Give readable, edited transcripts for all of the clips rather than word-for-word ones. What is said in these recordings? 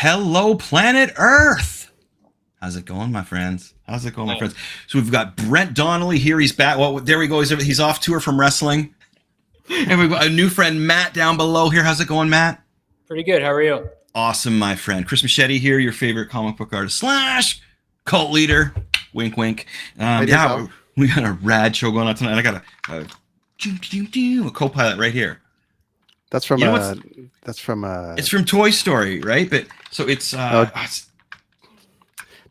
Hello, planet Earth. How's it going, my friends? How's it going, my friends? So we've got Brent Donnelly here. He's back. Well, there we go. He's off tour from wrestling. And we've got a new friend, Matt, down below here. How's it going, Matt? Pretty good. How are you? Awesome, my friend. Chris Machete here, your favorite comic book artist / cult leader. Wink, wink. Yeah, we got a rad show going on tonight. I got a co-pilot right here. That's from it's from Toy Story, right? But so it's that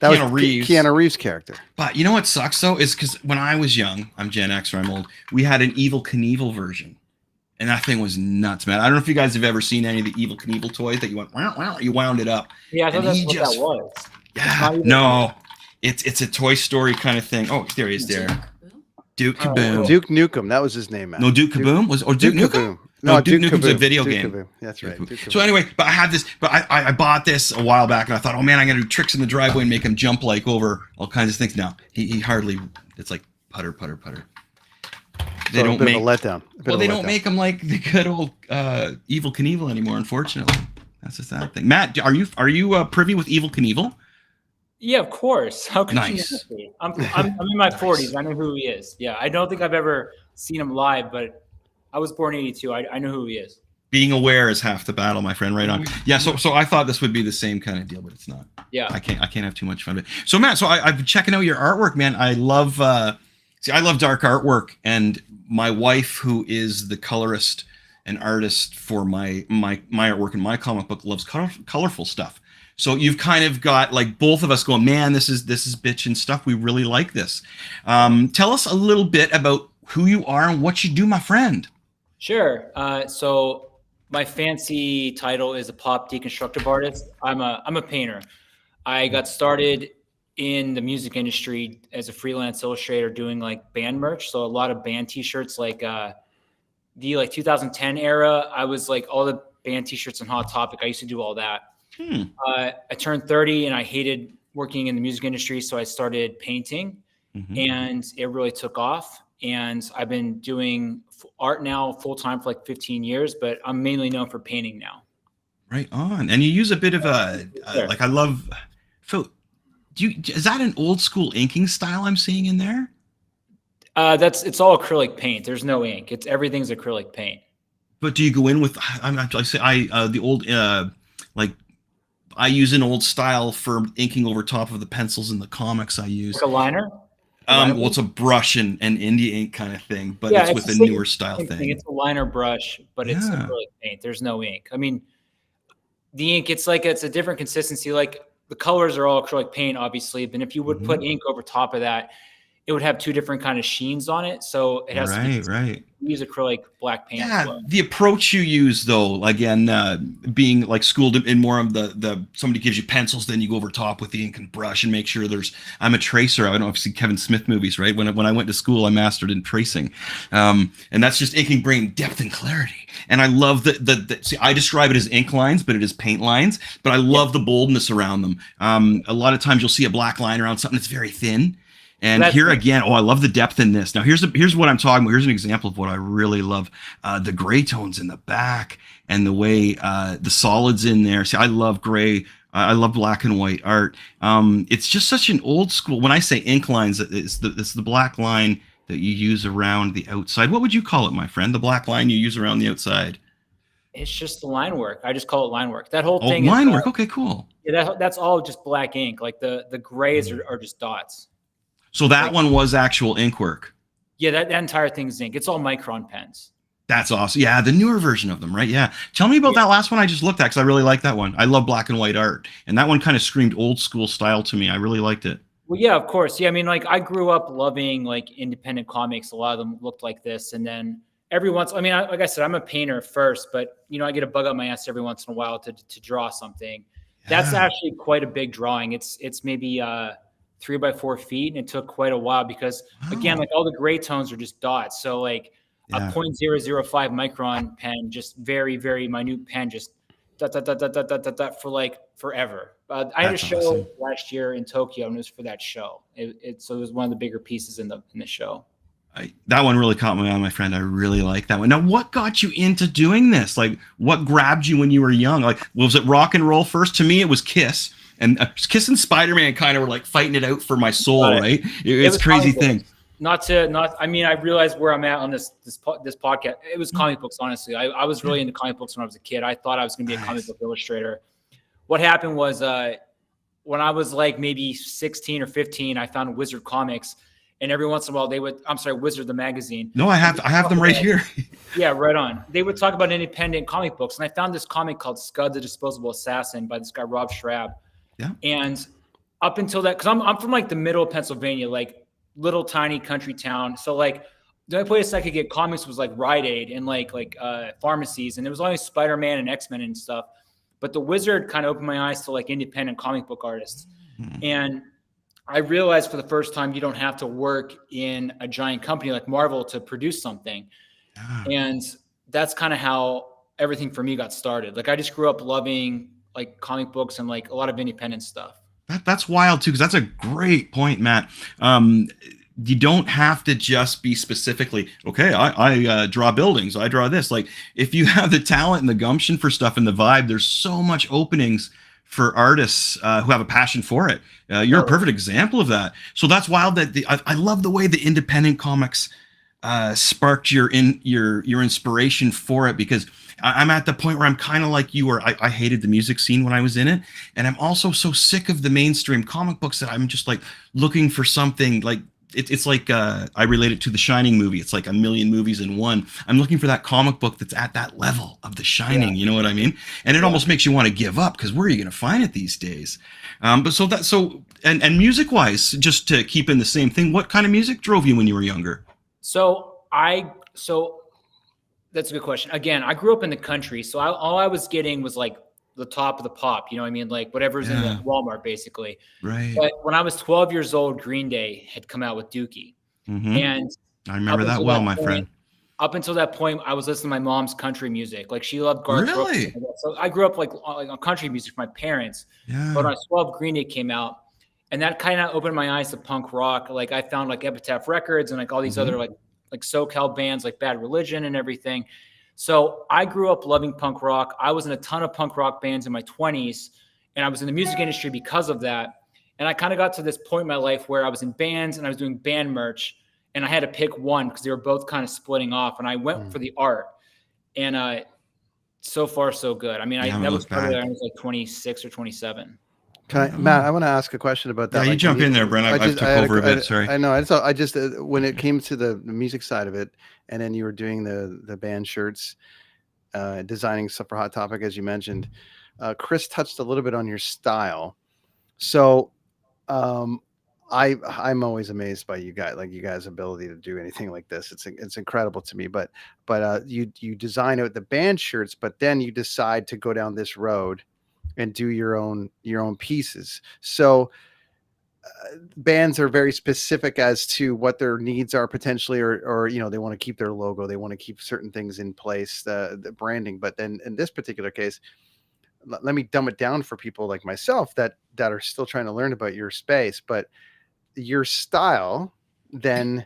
was Reeves. Keanu Reeves' character. But you know what sucks though is because when I was young, I'm Gen X or I'm old, we had an Evel Knievel version. And that thing was nuts, man. I don't know if you guys have ever seen any of the Evel Knievel toys that you went, wow, you wound it up. Yeah, I thought that's what that was. Yeah, no, it's a Toy Story kind of thing. Oh, there he is there. Duke Kaboom. Duke Nukem, that was his name, man. No, Duke Kaboom? Duke Nukem? No, Duke Nukem's a video game. Kaboom. That's right. So anyway, but I had this, but I bought this a while back, and I thought, oh man, I'm gonna do tricks in the driveway and make him jump like over all kinds of things. No, he hardly. It's like putter. They don't make a letdown. They don't make them like the good old Evel Knievel anymore. Unfortunately, that's a sad thing. Matt, are you privy with Evel Knievel? Yeah, of course. How could nice. You know me? I'm in my 40s. I know who he is. Yeah, I don't think I've ever seen him live, but I was born in '82. I know who he is. Being aware is half the battle, my friend. Right on. Yeah. So I thought this would be the same kind of deal, but it's not. Yeah. I can't have too much fun with it. So Matt, I've been checking out your artwork, man. I love dark artwork, and my wife, who is the colorist and artist for my artwork in my comic book, loves colorful stuff. So you've kind of got like both of us going, man, this is bitchin' stuff. We really like this. Tell us a little bit about who you are and what you do, my friend. Sure. So my fancy title is a pop deconstructive artist. I'm a painter. I got started in the music industry as a freelance illustrator doing like band merch. So a lot of band t-shirts, like the 2010 era. I was like all the band t-shirts on Hot Topic. I used to do all that. I turned 30 and I hated working in the music industry. So I started painting and it really took off. And I've been doing art now full time for like 15 years, but I'm mainly known for painting now. Right on. And you use a bit of like I love. So, is that an old school inking style I'm seeing in there? It's all acrylic paint. There's no ink. Everything's acrylic paint. But do you go in with? I use an old style for inking over top of the pencils in the comics I use. Like a liner? Well, it's a brush and Indie ink kind of thing, but it's with a newer style thing. It's a liner brush, but it's acrylic paint. There's no ink. I mean, the ink, it's a different consistency. Like the colors are all acrylic paint, obviously, but if you would put ink over top of that, it would have two different kind of sheens on it. So it has to use acrylic black paint. Yeah, well. The approach you use, though, again, being like schooled in more of the somebody gives you pencils, then you go over top with the ink and brush and make sure I'm a tracer. I don't know if you've seen Kevin Smith movies, right? When I went to school, I mastered in tracing. And that's just inking, bringing depth and clarity. And I love see, I describe it as ink lines, but it is paint lines. But I love the boldness around them. A lot of times you'll see a black line around something that's very thin. And here again, I love the depth in this. Now, here's what I'm talking about. Here's an example of what I really love. The gray tones in the back and the way the solids in there. See, I love gray. I love black and white art. It's just such an old school. When I say ink lines, it's the black line that you use around the outside. What would you call it, my friend? The black line you use around the outside? It's just the line work. I just call it line work. That whole thing is line work. Okay, cool. Yeah, that's all just black ink. Like the grays are just dots. So that one was actual ink work. Yeah, that entire thing's ink. It's all micron pens. That's awesome. Yeah, the newer version of them, right? Yeah. Tell me about that last one I just looked at, because I really like that one. I love black and white art. And that one kind of screamed old school style to me. I really liked it. Well, yeah, of course. Yeah, I mean, like I grew up loving like independent comics. A lot of them looked like this. And then like I said, I'm a painter first, but I get a bug up my ass every once in a while to draw something. Yeah. That's actually quite a big drawing. It's maybe 3 by 4 feet, and it took quite a while because again, like all the gray tones are just dots. So like a 0.005 micron pen, just very, very minute pen, just dot for like forever. I had a show last year in Tokyo, and it was for that show. So it was one of the bigger pieces in the show. That one really caught my eye, my friend. I really like that one. Now, what got you into doing this? Like, what grabbed you when you were young? Like, was it rock and roll first? To me, it was Kiss. And Kiss and Spider-Man kind of were like fighting it out for my soul, right? It's crazy thing. I mean, I realized where I'm at on this podcast. It was comic books, honestly. I was really into comic books when I was a kid. I thought I was going to be a comic book illustrator. What happened was when I was like maybe 16 or 15, I found Wizard Comics. And every once in a while, Wizard the magazine. No, I have them right here. Yeah, right on. They would talk about independent comic books. And I found this comic called Scud the Disposable Assassin by this guy, Rob Schrab. Yeah. And up until that, because I'm from like the middle of Pennsylvania, like little tiny country town. So like the only place I could get comics was like Rite Aid and like pharmacies. And there was only Spider-Man and X-Men and stuff. But the Wizard kind of opened my eyes to like independent comic book artists. And I realized for the first time, you don't have to work in a giant company like Marvel to produce something. And that's kind of how everything for me got started. Like I just grew up loving like comic books and like a lot of independent stuff. That's wild too, because that's a great point, Matt. You don't have to just be specifically, okay, I draw buildings, I draw this. Like if you have the talent and the gumption for stuff and the vibe, there's so much openings for artists who have a passion for it. You're a perfect example of that. So that's wild that I love the way the independent comics sparked your inspiration for it, because I'm at the point where I'm kind of like you, where I hated the music scene when I was in it. And I'm also so sick of the mainstream comic books that I'm just like looking for something like, it's like I relate it to the Shining movie. It's like a million movies in one. I'm looking for that comic book that's at that level of the Shining. You know what I mean? And it almost makes you want to give up, because where are you going to find it these days? And music wise, just to keep in the same thing, what kind of music drove you when you were younger? So that's a good question. Again, I grew up in the country, so all I was getting was like the top of the pop, you know what I mean? Like whatever's in the Walmart, basically. Right. But when I was 12 years old, Green Day had come out with Dookie. And I remember that well, my friend. Up until that point, I was listening to my mom's country music. Like she loved Garth Brooks. So I grew up like on country music from my parents. Yeah. But when I was 12, Green Day came out. And that kind of opened my eyes to punk rock. Like I found like Epitaph Records and like all these other like SoCal bands like Bad Religion and everything. So I grew up loving punk rock. I was in a ton of punk rock bands in my 20s, and I was in the music industry because of that. And I kind of got to this point in my life where I was in bands and I was doing band merch, and I had to pick one because they were both kind of splitting off. And I went for the art, and so far so good. I mean, that was probably I was like 26 or 27. Matt, I want to ask a question about that. Yeah, you jump in there, Brent. I took over a bit. Sorry. I know. I just when it came to the music side of it, and then you were doing the band shirts, designing stuff for Hot Topic, as you mentioned. Chris touched a little bit on your style. So I'm always amazed by you guys' ability to do anything like this. It's incredible to me. But you design out the band shirts, but then you decide to go down this road and do your own pieces. So bands are very specific as to what their needs are potentially, or they want to keep their logo, they want to keep certain things in place, the branding. But then in this particular case, let me dumb it down for people like myself that are still trying to learn about your space. But your style then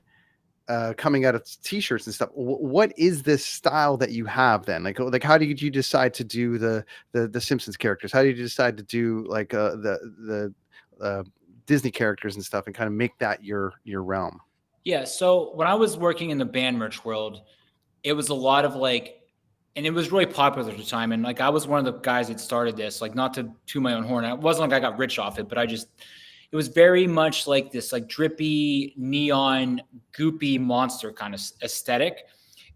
coming out of t-shirts and stuff, what is this style that you have then? Like how did you decide to do the Simpsons characters? How did you decide to do like the Disney characters and stuff, and kind of make that your realm? Yeah. So when I was working in the band merch world, it was a lot of like, and it was really popular at the time. And like, I was one of the guys that started this, like not to toot my own horn. It wasn't like I got rich off it, but it was very much like this like drippy, neon, goopy monster kind of aesthetic.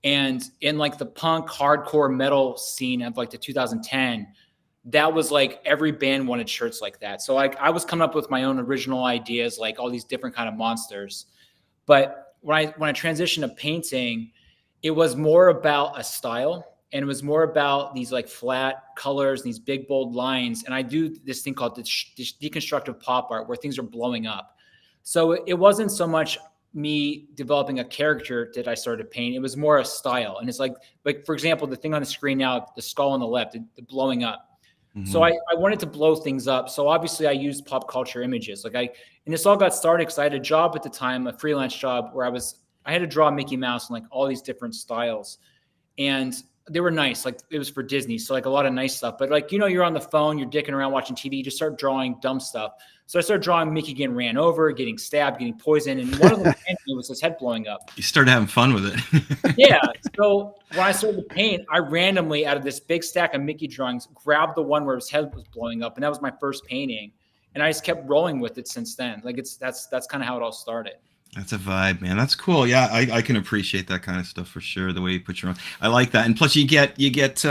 And in like the punk hardcore metal scene of like the 2010, that was like every band wanted shirts like that. So like I was coming up with my own original ideas, like all these different kind of monsters. But when I transitioned to painting, it was more about a style. And it was more about these like flat colors, these big, bold lines. And I do this thing called this deconstructive pop art where things are blowing up. So it wasn't so much me developing a character that I started to paint. It was more a style. And it's like, for example, the thing on the screen now, the skull on the left, the blowing up. So I wanted to blow things up. So obviously I used pop culture images. And this all got started because I had a job at the time, a freelance job where I was I had to draw Mickey Mouse in like all these different styles, and they were nice. Like it was for Disney, so like a lot of nice stuff. But like you're on the phone, you're dicking around watching TV, you just start drawing dumb stuff. So I started drawing Mickey getting ran over, getting stabbed, getting poisoned, and one of them was his head blowing up. You started having fun with it. Yeah. So when I started to paint, I randomly out of this big stack of Mickey drawings grabbed the one where his head was blowing up, and that was my first painting. And I just kept rolling with it since then. Like that's kind of how it all started. That's a vibe, man. That's cool. Yeah, I can appreciate that kind of stuff for sure. The way you put your own, I like that. And plus, you get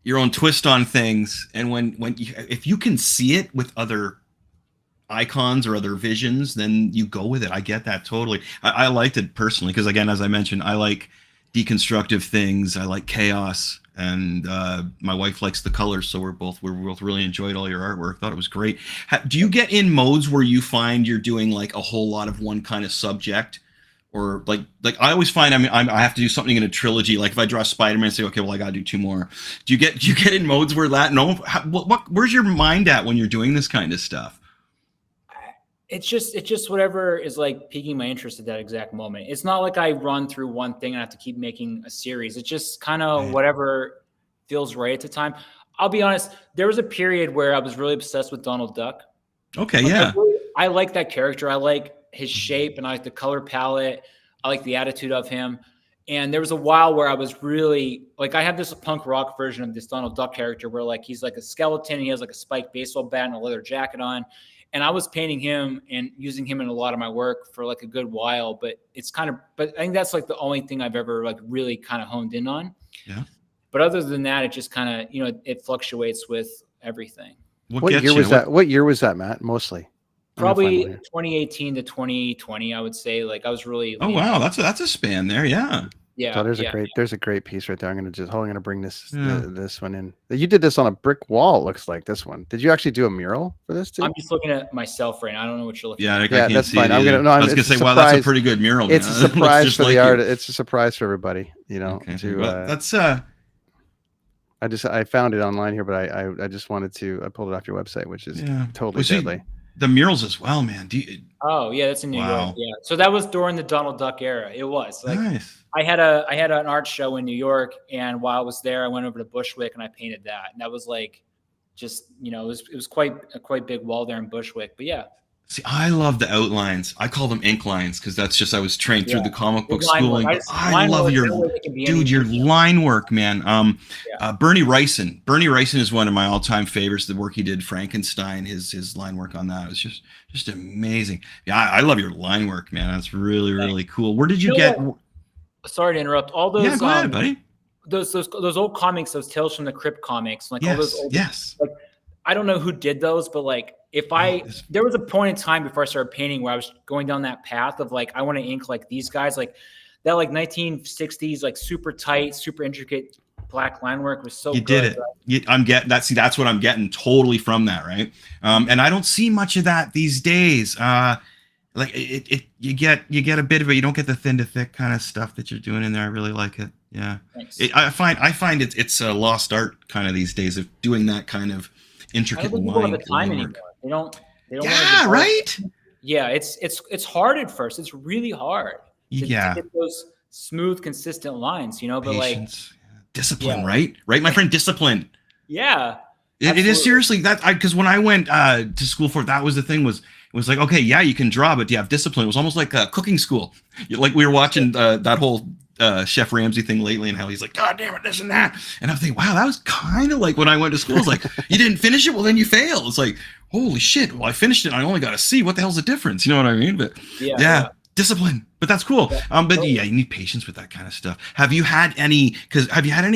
your own twist on things. And if you can see it with other icons or other visions, then you go with it. I get that totally. I liked it personally because, again, as I mentioned, I like deconstructive things. I like chaos, and my wife likes the colors, so we both really enjoyed all your artwork. Thought it was great. Do you get in modes where you find you're doing like a whole lot of one kind of subject, or like I always find I have to do something in a trilogy. Like if I draw Spider-Man, say okay, well I got to do 2 more. Do you get in modes where that where's your mind at when you're doing this kind of stuff? It's just whatever is like piquing my interest at that exact moment. It's not like I run through one thing and I have to keep making a series. It's just kind of whatever feels right at the time. I'll be honest. There was a period where I was really obsessed with Donald Duck. Okay. Yeah. I like that character. I like his shape and I like the color palette. I like the attitude of him. And there was a while where I was really like, I have this punk rock version of this Donald Duck character where like, he's like a skeleton. And he has like a spiked baseball bat and a leather jacket on. And I was painting him and using him in a lot of my work for like a good while, but I think that's like the only thing I've ever like really kind of honed in on. Yeah. But other than that, it just kind of, it fluctuates with everything. What year was that? What year was that, Matt? Mostly. Probably 2018 to 2020, I would say. Like I was really. Oh wow, that's a span there. Yeah. Yeah. So there's a great piece right there. I'm gonna bring this one in. You did this on a brick wall. It looks like this one. Did you actually do a mural for this too? I'm just looking at myself right now. I don't know what you're looking at. I can't that's see fine. I was gonna say, wow, that's a pretty good mural. It's a surprise for the art. It's a surprise for everybody. Okay. That's I found it online here, but I just wanted to. I pulled it off your website, which is totally deadly. The murals as well, man. Oh yeah, that's in New York. Yeah, so that was during the Donald Duck era. It was like nice. I had an art show in New York, and while I was there, I went over to Bushwick and I painted that. And that was like, just it was quite a quite big wall there in Bushwick. But yeah. See, I love the outlines. I call them ink lines because that's just I was trained through the comic book schooling. I love your line work, man. Bernie Wrieson. Bernie Wrieson is one of my all-time favorites. The work he did, Frankenstein, his line work on that was just amazing. Yeah, I love your line work, man. That's really cool. Where did you get? Sorry to interrupt. All those. Yeah, go ahead, buddy. Those old comics, those Tales from the Crypt comics, like all those old. Yes. Like, I don't know who did those, but like there was a point in time before I started painting where I was going down that path of like, I want to ink like these guys, like that, like 1960s, like super tight, super intricate black line work was so good. You did it. I'm getting that. See, that's what I'm getting totally from that. Right. And I don't see much of that these days. Like you get a bit of it. You don't get the thin to thick kind of stuff that you're doing in there. I really like it. Yeah. I find it's a lost art kind of these days of doing that kind of intricate line work. Anymore. They don't. Yeah, right. Yeah, it's hard at first. It's really hard. To get those smooth, consistent lines, but patience, discipline, right, my friend, discipline. Yeah, it is seriously that because when I went to school for it, that was the thing was like, okay, yeah, you can draw, but do you have discipline? It was almost like a cooking school. Like we were watching that whole Chef Ramsay thing lately and how he's like, God damn it, this and that. And I'm thinking, wow, that was kind of like when I went to school. It's like, you didn't finish it? Well, then you fail. It's like, holy shit. Well, I finished it. And I only got a C. What the hell's the difference? You know what I mean? But yeah. Discipline, but that's cool. But yeah, you need patience with that kind of stuff. Have you had any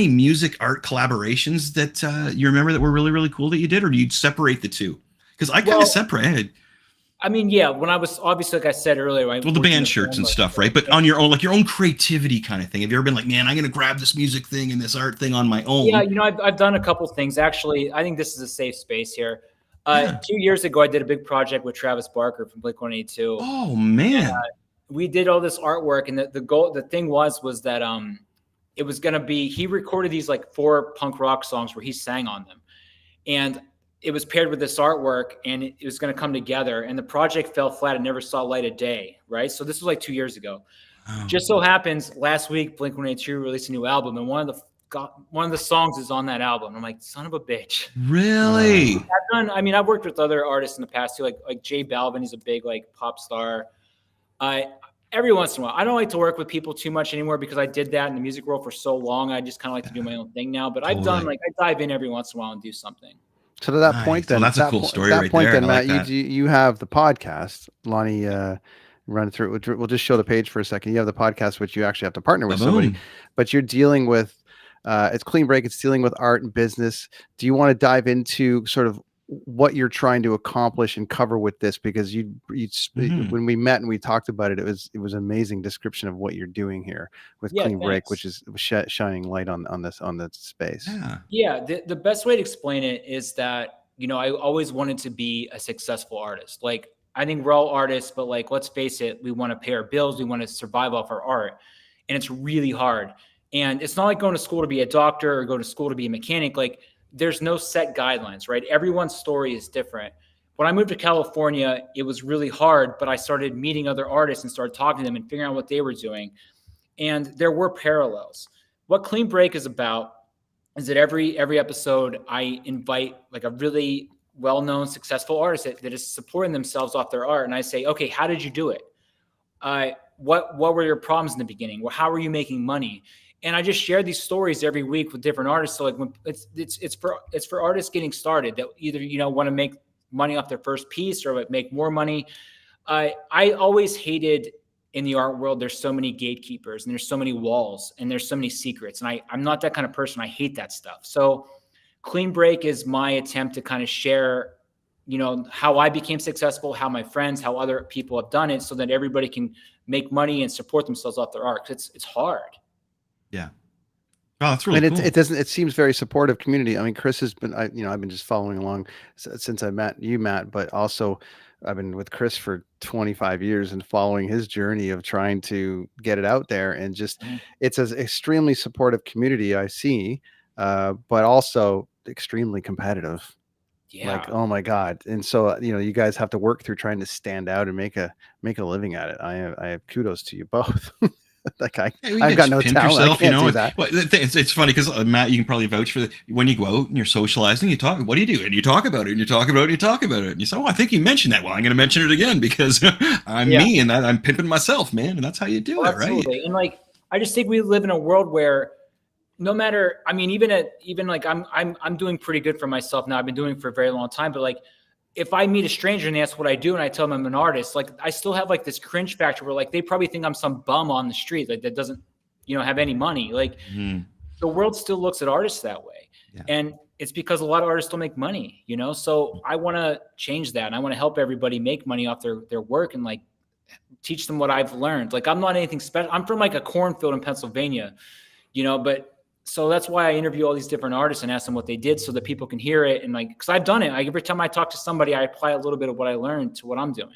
music art collaborations that you remember that were really cool that you did, or do you separate the two? Because I kind of separate. I mean, yeah, when I was obviously, like I said earlier, the band shirts and stuff, right? But on your own, like your own creativity kind of thing. Have you ever been like, man, I'm going to grab this music thing and this art thing on my own? Yeah, I've done a couple things. Actually, I think this is a safe space here. 2 years ago, I did a big project with Travis Barker from Blink-182. Oh man. We did all this artwork, and the thing was that it was going to be, he recorded these like 4 punk rock songs where he sang on them, and it was paired with this artwork, and it was going to come together, and the project fell flat and never saw light of day. Right. So this was like 2 years ago. Oh. Just so happens last week Blink-182 released a new album, and one of the songs is on that album. I'm like, son of a bitch. Really? I've worked with other artists in the past too, like J Balvin. He's a big like pop star. Every once in a while, I don't like to work with people too much anymore because I did that in the music world for so long. I just kind of like to do my own thing now. But I've done I dive in every once in a while and do something. So to that point, then that's a cool story right there. Then, Matt, you have the podcast. Lonnie, run through it. We'll just show the page for a second. You have the podcast, which you actually have to partner with somebody, but you're dealing with. It's Clean Break. It's dealing with art and business. Do you want to dive into sort of what you're trying to accomplish and cover with this? Because when we met and we talked about it, it was an amazing description of what you're doing here with Clean Break, which is shining light on the space. The best way to explain it is that, I always wanted to be a successful artist. Like, I think we're all artists, but like, let's face it, we want to pay our bills. We want to survive off our art, and it's really hard. And it's not like going to school to be a doctor or go to school to be a mechanic. Like, there's no set guidelines, right? Everyone's story is different. When I moved to California, it was really hard, but I started meeting other artists and started talking to them and figuring out what they were doing. And there were parallels. What Clean Break is about is that every episode, I invite like a really well-known, successful artist that is supporting themselves off their art. And I say, okay, how did you do it? What were your problems in the beginning? Well, how were you making money? And I just share these stories every week with different artists. So like when it's for artists getting started that either, want to make money off their first piece or make more money. I always hated in the art world, there's so many gatekeepers and there's so many walls and there's so many secrets. And I'm not that kind of person. I hate that stuff. So Clean Break is my attempt to kind of share, how I became successful, how my friends, how other people have done it so that everybody can make money and support themselves off their art. 'Cause it's hard. Yeah. Oh, that's really cool. It seems very supportive community. I mean, Chris has been, I've been just following along since I met you, Matt, but also I've been with Chris for 25 years and following his journey of trying to get it out there. And just, it's an extremely supportive community I see, but also extremely competitive. Yeah. Like, oh my God. And so, you guys have to work through trying to stand out and make a living at it. I have kudos to you both. Like I've got no talent. Yourself, I can't do that. Well, it's funny because Matt, you can probably vouch for when you go out and you're socializing, you talk. What do you do? And you talk about it, and you talk about it, and you talk about it, and you say, "Oh, I think you mentioned that." Well, I'm going to mention it again because I'm me, and I'm pimping myself, man, and that's how you do it, right? And like, I just think we live in a world where no matter, even like I'm doing pretty good for myself now. I've been doing it for a very long time, but like, if I meet a stranger and they ask what I do and I tell them I'm an artist, like I still have like this cringe factor where like they probably think I'm some bum on the street, like that doesn't, have any money. Like the world still looks at artists that way. Yeah. And it's because a lot of artists don't make money, So I want to change that. And I want to help everybody make money off their work and like teach them what I've learned. Like I'm not anything special. I'm from like a cornfield in Pennsylvania, but so that's why I interview all these different artists and ask them what they did so that people can hear it. And like, because I've done it. Every time I talk to somebody, I apply a little bit of what I learned to what I'm doing.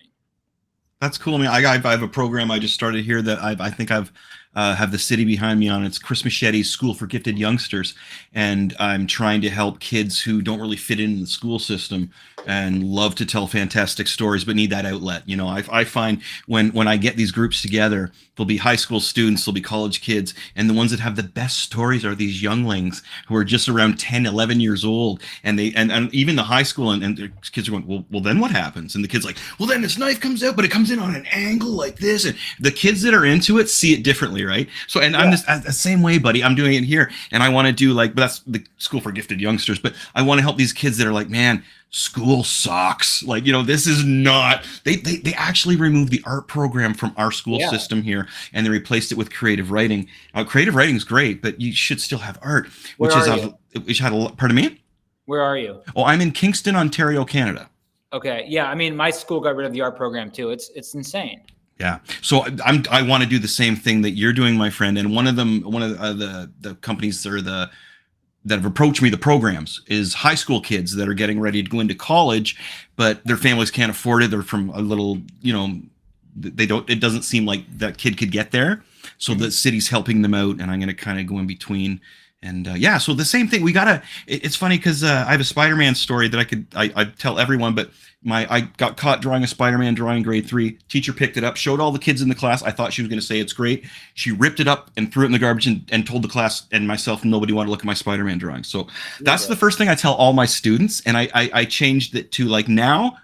That's cool. I mean, I have a program I just started here that I think I've have the city behind me on. It's Chris Machete's School for Gifted Youngsters. And I'm trying to help kids who don't really fit in the school system and love to tell fantastic stories, but need that outlet. I find when I get these groups together, there'll be high school students, there'll be college kids, and the ones that have the best stories are these younglings who are just around 10, 11 years old. And and even the high school and the kids are going, well, then what happens? And the kid's like, well, then this knife comes out, but it comes in on an angle like this. And the kids that are into it see it differently, right? So, and I'm just the same way, buddy. I'm doing it here. And I want to do but that's the School for Gifted Youngsters. But I want to help these kids that are like, man, school sucks. Like, this is not, they actually removed the art program from our school system here, and they replaced it with creative writing. Creative writing is great, but you should still have art, which pardon me? Where are you? Oh, I'm in Kingston, Ontario, Canada. Okay. Yeah. My school got rid of the art program too. It's insane. Yeah. So I want to do the same thing that you're doing, my friend. And one of the companies that have approached me, the programs, is high school kids that are getting ready to go into college, but their families can't afford it. They're from a little, it doesn't seem like that kid could get there. So the city's helping them out, and I'm going to kind of go in between And yeah, so the same thing. We gotta. It's funny because I have a Spider-Man story that I'd tell everyone, but I got caught drawing a Spider-Man drawing in grade 3. Teacher picked it up, showed all the kids in the class. I thought she was going to say it's great. She ripped it up and threw it in the garbage and told the class and myself nobody wanted to look at my Spider-Man drawing. So that's the first thing I tell all my students, and I changed it to like now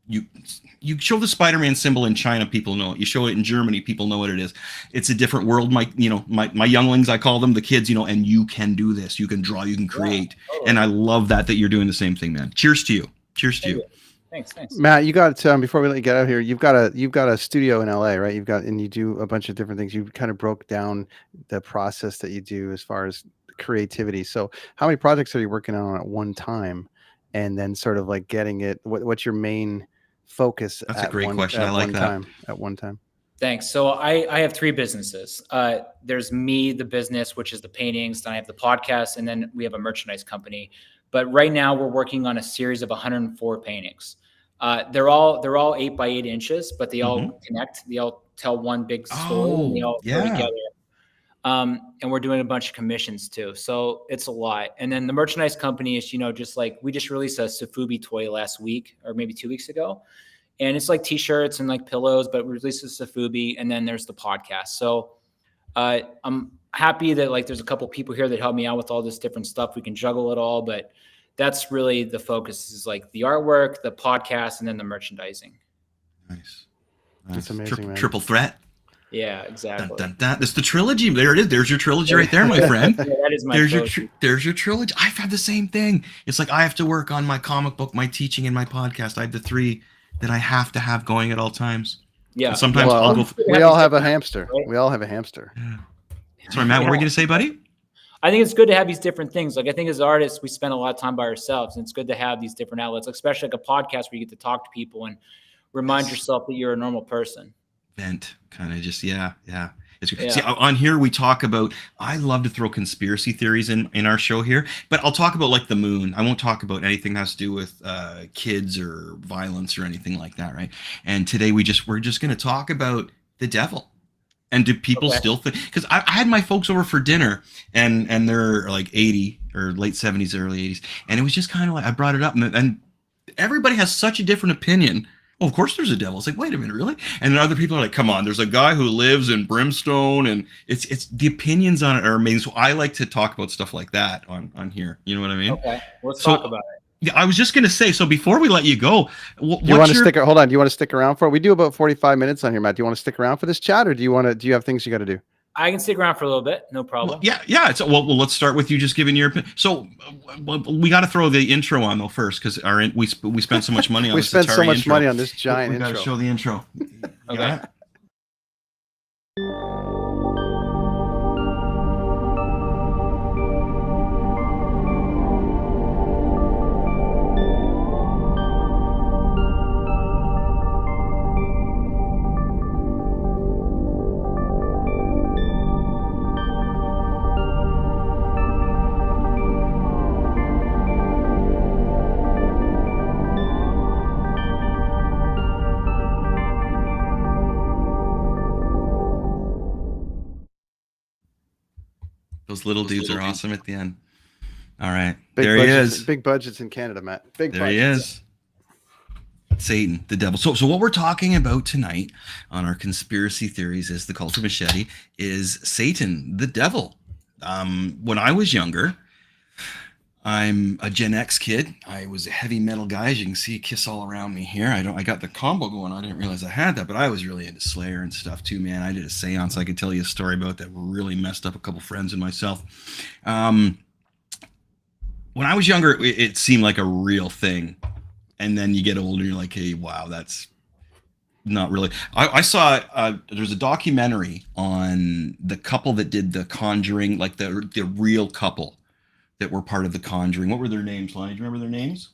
you show the Spider-Man symbol in China, people know it. You show it in Germany, people know what it is. It's a different world. My younglings, I call them, the kids, and you can do this. You can draw, you can create. Yeah, totally. And I love that you're doing the same thing, man. Cheers to you. Cheers to you. Thanks. Matt, you got before we let you get out here, you've got a studio in LA, right? And you do a bunch of different things. You kind of broke down the process that you do as far as creativity. So how many projects are you working on at one time? And then sort of like getting it, what's your main focus? That's a great question. I like that. At one time. Thanks. So I have 3 businesses. There's me, the business, which is the paintings. Then I have the podcast, and then we have a merchandise company. But right now we're working on a series of 104 paintings. They're all 8 by 8 inches, but they all connect. They all tell one big story. And they all go together. And we're doing a bunch of commissions too. So it's a lot. And then the merchandise company is, just like we just released a Sofubi toy last week or maybe 2 weeks ago. And it's like t-shirts and like pillows, but we released a Sofubi, and then there's the podcast. So I'm happy that like there's a couple people here that help me out with all this different stuff. We can juggle it all, but that's really the focus is like the artwork, the podcast, and then the merchandising. Nice. That's amazing, man. Triple threat. Yeah, exactly. Dun, dun, dun. That's the trilogy. There it is. There's your trilogy right there, my friend. Yeah, that is my there's your trilogy. I've had the same thing. It's like I have to work on my comic book, my teaching, and my podcast. I have the 3 that I have to have going at all times. Yeah. And sometimes I'll go. We all have a hamster. Right? We all have a hamster. Yeah. Sorry, Matt. What were you going to say, buddy? I think it's good to have these different things. Like I think as artists, we spend a lot of time by ourselves, and it's good to have these different outlets, especially like a podcast where you get to talk to people and remind yourself that you're a normal person. Vent, kind of just yeah. It's good. Yeah. See, on here we talk about. I love to throw conspiracy theories in our show here, but I'll talk about like the moon. I won't talk about anything that has to do with kids or violence or anything like that, right? And today we're just going to talk about the devil. And do people still think? Because I had my folks over for dinner, and they're like 80 or late 70s, early 80s, and it was just kind of like I brought it up, and everybody has such a different opinion. Well, of course there's a devil. It's like, wait a minute, really? And then other people are like, come on, there's a guy who lives in brimstone, and it's the opinions on it are amazing. So I like to talk about stuff like that on here. You know what I mean? Okay, let's talk about it. Yeah, I was just gonna say. So before we let you go, do you want to stick? Hold on. Do you want to stick around for it? We do about 45 minutes on here, Matt. Do you want to stick around for this chat, or do you have things you got to do? I can stick around for a little bit, no problem. Well, yeah. Well, let's start with you just giving your opinion. So we got to throw the intro on though first, because we spent so much money on. We spent so much money on this giant intro. We got to show the intro. Okay. Those little dudes are awesome at the end. All right. There he is. Big budgets in Canada, Matt. There he is. Satan, the devil. So what we're talking about tonight on our conspiracy theories is the cult of Machete is Satan, the devil. When I was younger, I'm a Gen X kid. I was a heavy metal guy. As you can see, Kiss all around me here. I got the combo going on. I didn't realize I had that, but I was really into Slayer and stuff too, man. I did a seance I could tell you a story about that really messed up a couple friends and myself. When I was younger, it seemed like a real thing. And then you get older and you're like, hey, wow, that's not really. I saw there's a documentary on the couple that did The Conjuring, like the real couple that were part of The Conjuring. What were their names, Lonnie? Do you remember their names?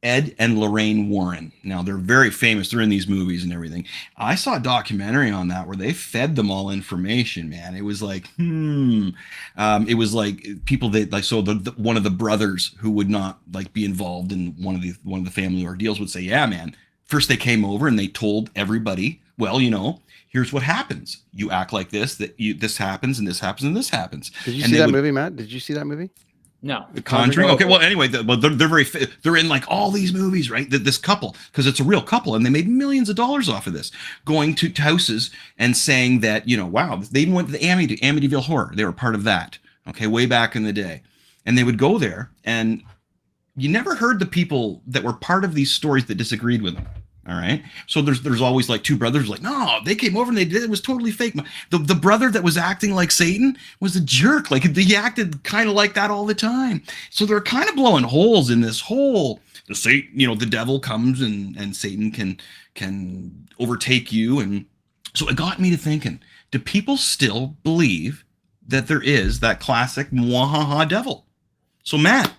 Ed and Lorraine Warren. Now, they're very famous. They're in these movies and everything. I saw a documentary on that where they fed them all information, man. It was like, it was like people that, like, so one of the brothers who would not, like, be involved in one of the family ordeals would say, yeah, man. First, they came over and they told everybody, well, here's what happens. You act like this, this happens, and this happens, and this happens. Did you And see they that would- movie, Matt? Did you see that movie? No. The Conjuring. Okay, well, anyway, they're very they're in like all these movies, right? This couple, because it's a real couple, and they made millions of dollars off of this, going to houses and saying that, you know, wow, they even went to the Amityville Horror. They were part of that, okay, way back in the day, and they would go there, and you never heard the people that were part of these stories that disagreed with them. All right. So there's always like two brothers like, no, they came over and they did it was totally fake. The brother that was acting like Satan was a jerk. Like he acted kind of like that all the time. So they're kind of blowing holes in this whole the Satan, you know, the devil comes and Satan can overtake you. And so it got me to thinking, do people still believe that there is that classic mwahaha devil? So Matt,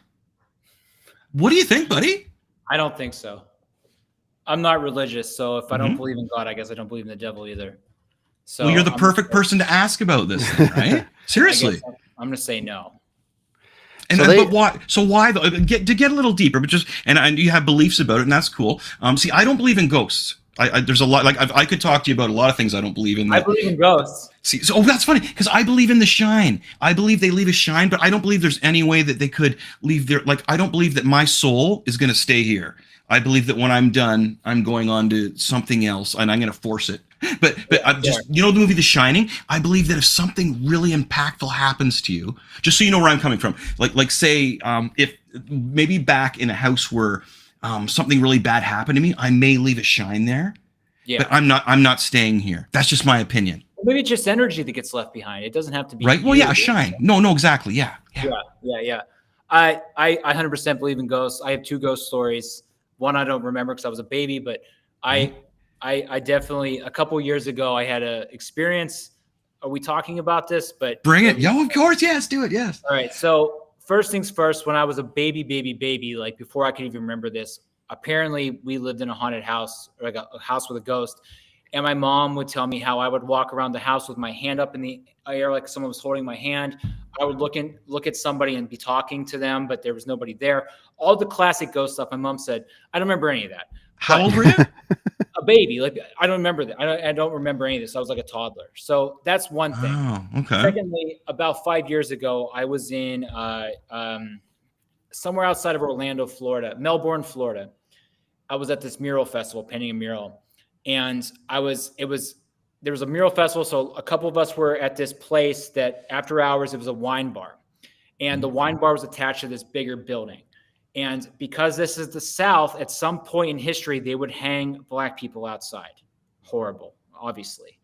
what do you think, buddy? I don't think so. I'm not religious, so if I don't believe in God, I guess I don't believe in the devil either. So well, you're the perfect person to ask about this, thing, right? Seriously, I'm going to say no. And but why? So why though? To get a little deeper, but just and you have beliefs about it, and that's cool. See, I don't believe in ghosts. There's a lot. Like I could talk to you about a lot of things I don't believe in. I believe in ghosts. See, so that's funny because I believe in the shine. I believe they leave a shine, but I don't believe there's any way that they could leave their. Like I don't believe that my soul is going to stay here. I believe that when I'm done, I'm going on to something else, and I'm going to force it. But I'm just, you know, the movie The Shining. I believe that if something really impactful happens to you, just so you know where I'm coming from, like say, if maybe back in a house where something really bad happened to me, I may leave a shine there. Yeah. But I'm not staying here. That's just my opinion. Maybe it's just energy that gets left behind. It doesn't have to be right. Well, yeah, a shine. No, exactly. Yeah. I 100% believe in ghosts. I have 2 ghost stories. One I don't remember because I was a baby, but I definitely, a couple years ago, I had a experience. Are we talking about this? But bring it. Yeah, of course. Yes, do it. Yes. All right. So first things first, when I was a baby, like before I could even remember this, apparently we lived in a haunted house, or like a house with a ghost. And my mom would tell me how I would walk around the house with my hand up in the air, like someone was holding my hand. I would look at somebody and be talking to them, but there was nobody there. All the classic ghost stuff. My mom said, I don't remember any of that. How old were you? A baby. Like I don't remember that. I don't remember any of this. I was like a toddler. So that's one thing. Oh, okay. Secondly, about 5 years ago, I was in somewhere outside of Orlando, Florida, Melbourne, Florida. I was at this mural festival, painting a mural. And there was a mural festival. So a couple of us were at this place that after hours, it was a wine bar, and the wine bar was attached to this bigger building. And because this is the South, at some point in history, they would hang Black people outside. Horrible, obviously.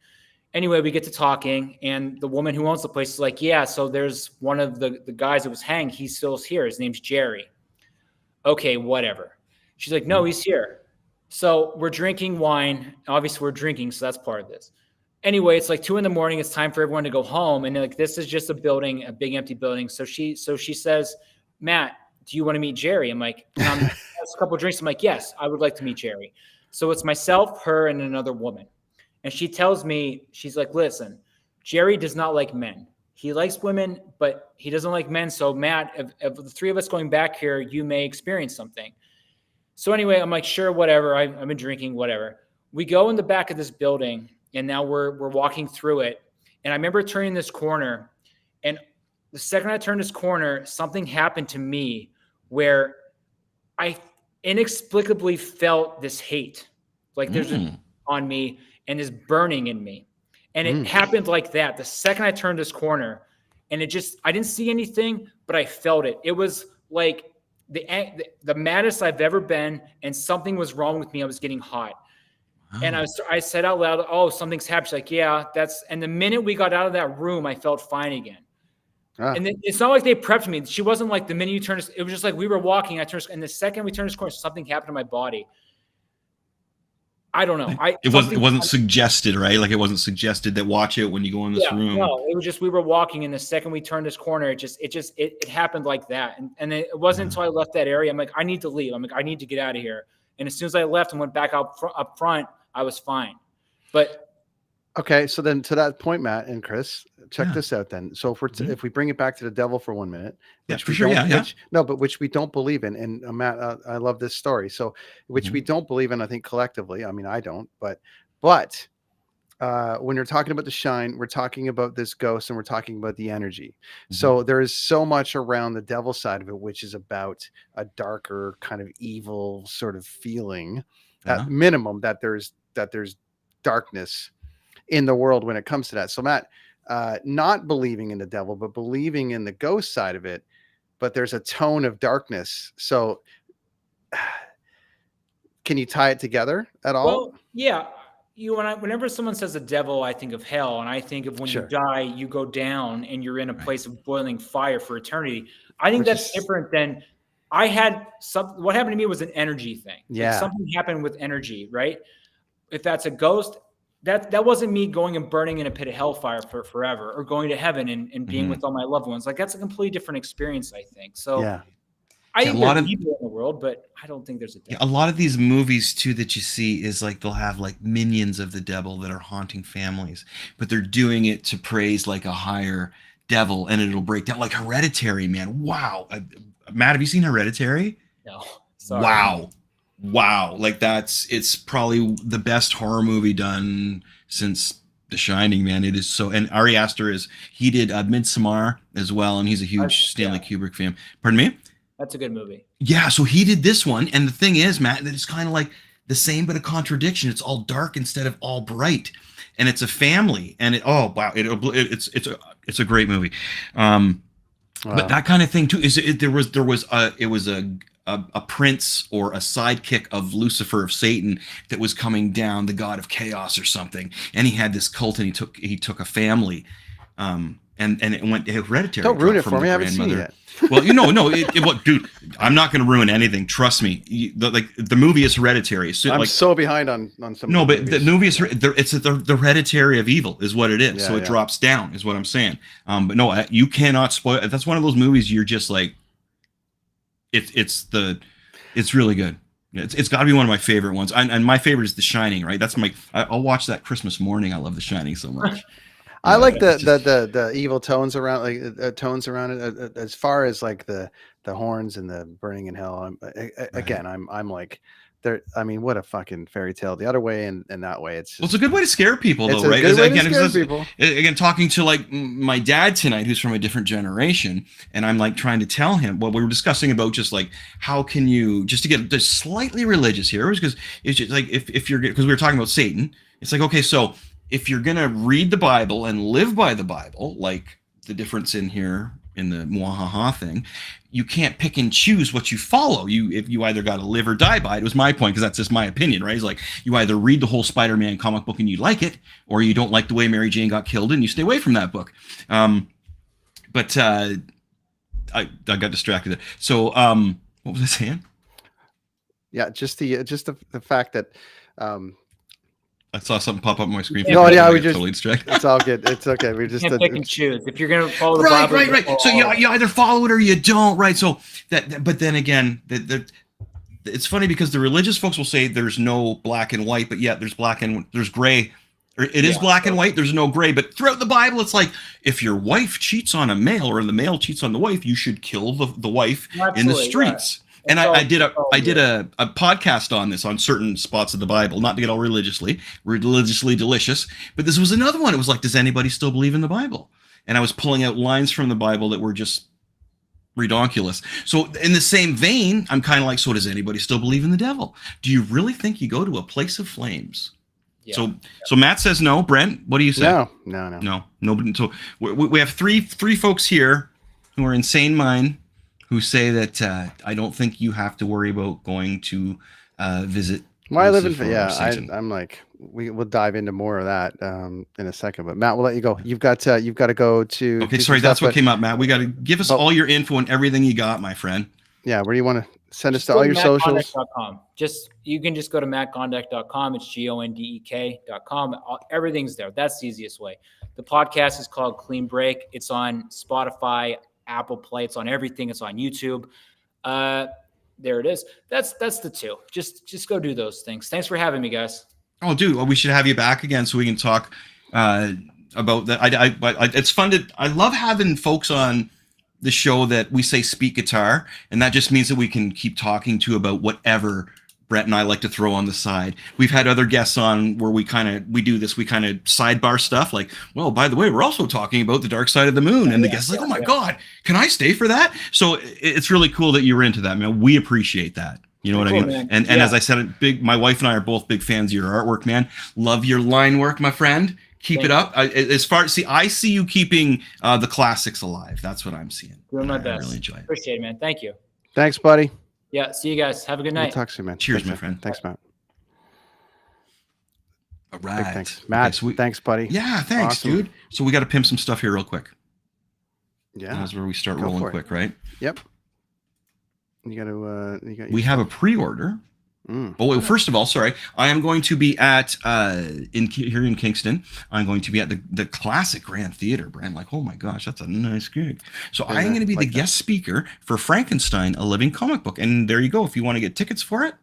Anyway, we get to talking, and the woman who owns the place is like, yeah, so there's one of the guys that was hanged. He's still here. His name's Jerry. Okay, whatever. She's like, no, he's here. So we're drinking wine. Obviously, we're drinking, so that's part of this. Anyway, it's like 2 a.m. It's time for everyone to go home, and like this is just a building, a big empty building. So she says, Matt, do you want to meet Jerry? I'm like, a couple of drinks. I'm like, yes, I would like to meet Jerry. So it's myself, her, and another woman. And she tells me, she's like, listen, Jerry does not like men. He likes women, but he doesn't like men. So Matt, if the 3 of us going back here, you may experience something. So anyway, I'm like, sure, whatever. I've been drinking, whatever. We go in the back of this building, and now we're walking through it. And I remember turning this corner, and the second I turned this corner, something happened to me where I inexplicably felt this hate, like there's on me and this burning in me. And it happened like that. The second I turned this corner, and I didn't see anything, but I felt it. It was like the maddest I've ever been, and something was wrong with me. I was getting hot. Oh. And I said out loud, oh, something's happened. She's like, yeah, and the minute we got out of that room, I felt fine again. Ah. And it's not like they prepped me. She wasn't like the minute you turned, it was just like we were walking. And the second we turned this corner, something happened to my body. I don't know. It wasn't suggested, right? Like it wasn't suggested that watch it when you go in this room. No, it was just, we were walking, and the second we turned this corner, it happened like that. And it wasn't until I left that area. I'm like, I need to leave. I'm like, I need to get out of here. And as soon as I left and went back up front, I was fine. But okay, so then to that point, Matt and Chris, check this out then. So if we bring it back to the devil for 1 minute, which we don't believe in, and Matt, I love this story. So which we don't believe in, I think collectively. I mean, I don't, but when you're talking about the shine, we're talking about this ghost and we're talking about the energy. Mhm. So there is so much around the devil side of it, which is about a darker kind of evil sort of feeling Yeah. at minimum that there's darkness in the world when it comes to that. So Matt, not believing in the devil, but believing in the ghost side of it, but there's a tone of darkness. So can you tie it together at all? Well, yeah. Whenever someone says the devil, I think of hell, and I think of when Sure. you die, you go down and you're in a Right. place of boiling fire for eternity. I think Which that's is- different than what happened to me was an energy thing. Like, Yeah. something happened with energy, right? If that's a ghost, that wasn't me going and burning in a pit of hellfire for forever, or going to heaven and being Mhm. with all my loved ones. Like, that's a completely different experience, I think. So Yeah. I Yeah, think a lot there's of- evil in the world, but I don't think there's a Yeah, devil. a lot of these movies too that you see is like they'll have like minions of the devil that are haunting families, but they're doing it to praise like a higher devil, and it'll break down like Hereditary, man. Wow, Matt, have you seen Hereditary? No, sorry. Wow, like it's probably the best horror movie done since The Shining, man. It is so, and Ari Aster he did Midsommar as well, and he's a huge Stanley Kubrick fan. Pardon me? That's a good movie. Yeah, so he did this one, and the thing is, Matt, that it's kind of like the same but a contradiction. It's all dark instead of all bright, and it's a family, and it's a great movie. But that kind of thing too there was a prince or a sidekick of Lucifer, of Satan, that was coming down, the god of chaos or something, and he had this cult, and he took a family. And it went Hereditary. Don't ruin it from for the me. I haven't seen it grandmother. yet. Well, no, dude, I'm not going to ruin anything. Trust me. The movie is Hereditary. So, I'm so behind on some. No, of but the movies. movie is it's the Hereditary of evil is what it is. Yeah, so it yeah. drops down is what I'm saying. But no, you cannot spoil. That's one of those movies you're just like, it's really good. It's got to be one of my favorite ones. And my favorite is The Shining. Right? I'll watch that Christmas morning. I love The Shining so much. I like the evil tones around, like tones around it. As far as like the horns and the burning in hell. Again, I'm like, there. I mean, what a fucking fairy tale. The other way and that way, it's just, Well, it's a good way to scare people, it's though, a right? good way to Again, scare it's- people. Again, talking to like my dad tonight, who's from a different generation, and I'm like trying to tell him. Well, we were discussing about just like how can you just to get just slightly religious here, because it's just like if you're because we were talking about Satan, it's like okay, so if you're gonna read the Bible and live by the Bible, like the difference in here in the mwahaha thing, you can't pick and choose what you follow. If you either got to live or die by it. It was my point, because that's just my opinion, right? It's like you either read the whole Spider-Man comic book and you like it, or you don't like the way Mary Jane got killed and you stay away from that book. But I got distracted there. So what was I saying? Yeah, just the fact that I saw something pop up on my screen. No, yeah, I we got just- totally distracted. it's all good. It's okay. We just Can't pick and choose. If you're going to follow the Right. Bible, So you either follow it or you don't, right? So but then again, it's funny because the religious folks will say there's no black and white, but yet there's gray. Or it is black and white. There's no gray. But throughout the Bible, it's like if your wife cheats on a male or the male cheats on the wife, you should kill the wife in the Absolutely, streets. And I did a podcast on this on certain spots of the Bible, not to get all religiously delicious, but this was another one. It was like, does anybody still believe in the Bible? And I was pulling out lines from the Bible that were just redonkulous. So in the same vein, I'm kind of like, so does anybody still believe in the devil? Do you really think you go to a place of flames? Yeah. So Matt says no. Brent, what do you say? No. Nobody. So we have three folks here who are insane mind, who say that I don't think you have to worry about going to visit. Well, I live in Lucifer or Satan. I'm like, we'll dive into more of that in a second. But Matt, we'll let you go. You've got to go to. Okay, do sorry, some that's stuff, what came up, Matt. We got to give us all your info and everything you got, my friend. Yeah, where do you want to send us Just to go all your socials? mattgondek.com. You can just go to mattgondek.com. It's GONDEK.com. Everything's there. That's the easiest way. The podcast is called Clean Break. It's on Spotify, Apple Play. It's on everything. It's on YouTube. There it is. That's the two. Just go do those things. Thanks for having me, guys. Oh, dude, well, we should have you back again so we can talk about that. It's fun I love having folks on the show that we say speak guitar, and that just means that we can keep talking to about whatever Brett and I like to throw on the side. We've had other guests on where we kind of sidebar stuff like, well, by the way, we're also talking about the dark side of the moon, and the guest's like, oh my god, can I stay for that? So it's really cool that you were into that, man. We appreciate that. You know what I mean? Man. And as I said, my wife and I are both big fans of your artwork, man. Love your line work, my friend. Keep it up. I see you keeping the classics alive. That's what I'm seeing. Doing my best. I really enjoy it. Appreciate it, man. Thank you. Thanks, buddy. Yeah. See you guys. Have a good night. We'll talk soon, man. Cheers, Thanks, my friend. Thanks, Matt. All right. Big thanks, Matt. Okay, thanks, buddy. Yeah, thanks, Awesome. dude. So we got to pimp some stuff here real quick. Yeah. That's where we start rolling quick, right? Yep. You got to. We have a pre-order. Oh, wait, first of all, sorry. I am going to be at here in Kingston. I'm going to be at the Classic Grand Theater, Brent. Like, oh my gosh, that's a nice gig. So I am going to be the guest speaker for Frankenstein, a living comic book. And there you go. If you want to get tickets for it,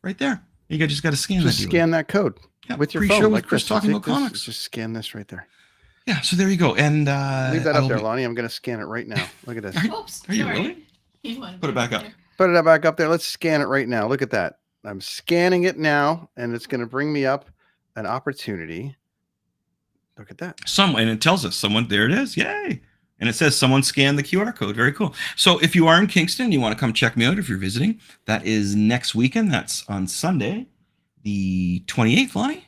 right there. You just got to scan that. Scan that code with your phone. Pre-show Like with Chris talking about comics. Just scan this right there. Yeah, so there you go. And leave that up there, Lonnie. I'm going to scan it right now. Look at this. Oops. Are you really? Put it back up. Put it back up there. Let's scan it right now. Look at that. I'm scanning it now, and it's going to bring me up an opportunity. Look at that. And it tells us someone, there it is. Yay. And it says someone scanned the QR code. Very cool. So if you are in Kingston, you want to come check me out if you're visiting, that is next weekend. That's on Sunday, the 28th, Lonnie?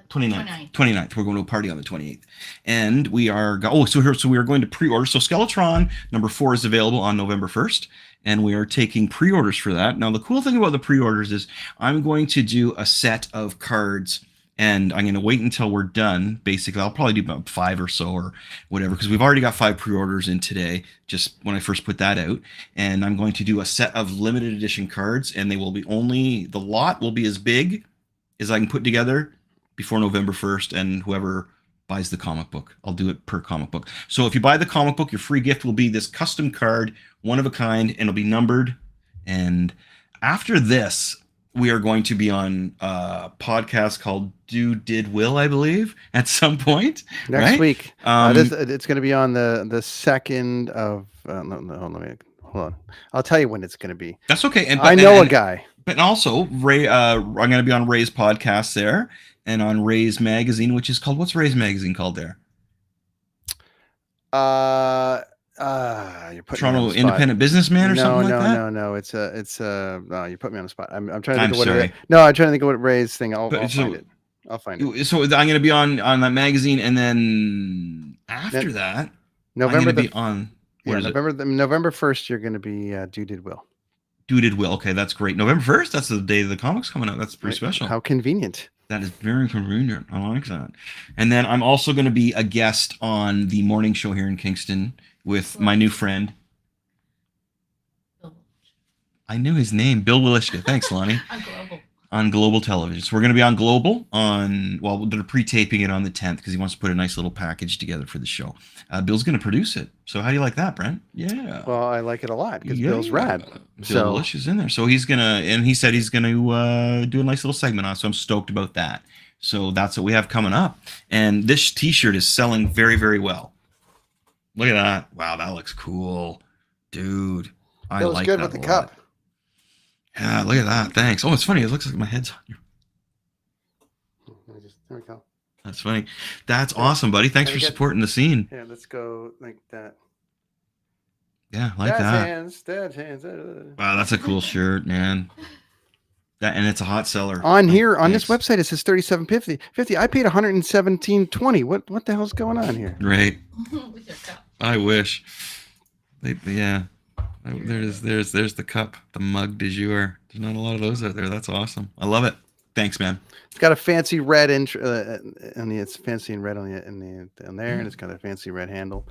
29th. We're going to a party on the 28th. And we are, so we are going to pre-order. So Skeletron number 4 is available on November 1st. And we are taking pre-orders for that. Now, the cool thing about the pre-orders is I'm going to do a set of cards, and I'm going to wait until we're done. Basically, I'll probably do about 5 or so or whatever, because we've already got 5 pre-orders in today, just when I first put that out. And I'm going to do a set of limited edition cards, and they will be the lot will be as big as I can put together before November 1st, and whoever buys the comic book, I'll do it per comic book. So if you buy the comic book, your free gift will be this custom card, one of a kind, and it'll be numbered. And after this, we are going to be on a podcast called Do Did Will, I believe, at some point next week. It's going to be on the 2nd of hold on. I'll tell you when it's going to be. That's okay. I know a guy. But also, Ray, I'm going to be on Ray's podcast there, and on Ray's magazine, which is called, what's Ray's magazine called there? You're putting Toronto Independent Businessman or something like that? No. It's you put me on the spot. I'm trying to think of what sorry. I'm trying to think of what Ray's thing. I'll find it. I'll find it. So I'm going to be on that magazine, and then after that, November I'm going to be on. November 1st, you're going to be Do Did Will. Do Did Will. Okay, that's great. November 1st, that's the day the comics coming out. That's pretty special. How convenient. That is very convenient. I like that. And then I'm also going to be a guest on the morning show here in Kingston with my new friend. I knew his name, Bill Willishka. Thanks, Lonnie. On Global Television. So we're going to be on Global they're pre-taping it on the 10th because he wants to put a nice little package together for the show. Bill's going to produce it. So how do you like that, Brent? Yeah. Well, I like it a lot because Bill's rad. Bill Willish is in there. So he said he's going to do a nice little segment on it. So I'm stoked about that. So that's what we have coming up. And this t-shirt is selling very, very well. Look at that. Wow, that looks cool. Dude, I like that. Good with the cup. Yeah, look at that. Thanks. Oh, it's funny. It looks like my head's on you. There we go. That's funny. That's awesome, buddy. Thanks for supporting the scene. Yeah, let's go like that. Yeah, like Dad's hands. Wow, that's a cool shirt, man. And it's a hot seller. On here, on this website, it says $37.50. I paid $117.20. What the hell's going on here? Right. I wish. Yeah. There's the cup, the mug du jour. There's not a lot of those out there. That's awesome. I love it. Thanks, man. It's got a fancy red it's fancy and red on there, and it's got a fancy red handle.